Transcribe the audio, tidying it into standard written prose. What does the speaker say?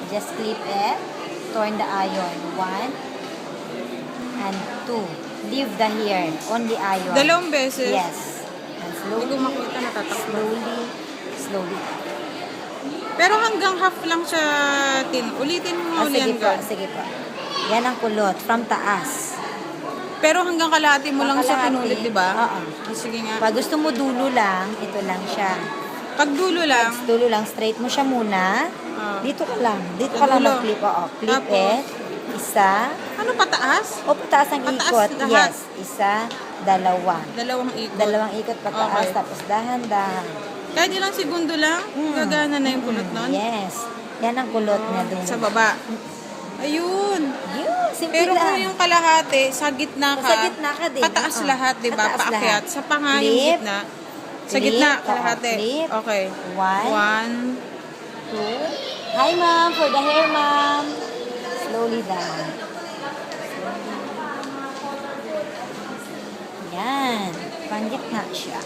Just clip it. Turn the iron. 1 and 2. Leave the hair. Only iron. Dalawang beses? Yes. And Hindi ko makita, natatakbo. Slowly. Pero hanggang half lang siya ulitin mo ulit Sige yan, po, God. sige po. Yan ang kulot. From taas. Pero hanggang kalahati mo lang siya Kalahati. pinulit, di ba? Oo. Sige nga. Pag gusto mo dulo lang, ito lang siya. Pag dulo lang, Dulo lang, straight mo siya muna. Dito ka lang. Dito ka lang Dulo. mag-clip. Oo, clip Tapos? it. Isa. ano pataas? O pataas ang Pataas ikot. lahat? Yes. Isa, dalawa. Dalawang ikot. Dalawang ikot pataas. Okay. Tapos dahan-dahan. Kahit ilang segundo lang, gagana na yung kulot nun? Yes. Yan ang kulot niya dun. Sa baba. Ayun. Yun, simple Pero lang. kung yung kalahati, sa gitna ka, Sa gitna ka din. pataas Oo. lahat, di ba? Pataas Paakyat. lahat. Sa panga yung Clip. gitna. Sa Clip. gitna, Oo, kalahati. clip. Okay. 1, 1. 2. Hi, ma'am. For the hair, ma'am. Slowly down. Yan. Panggitna siya.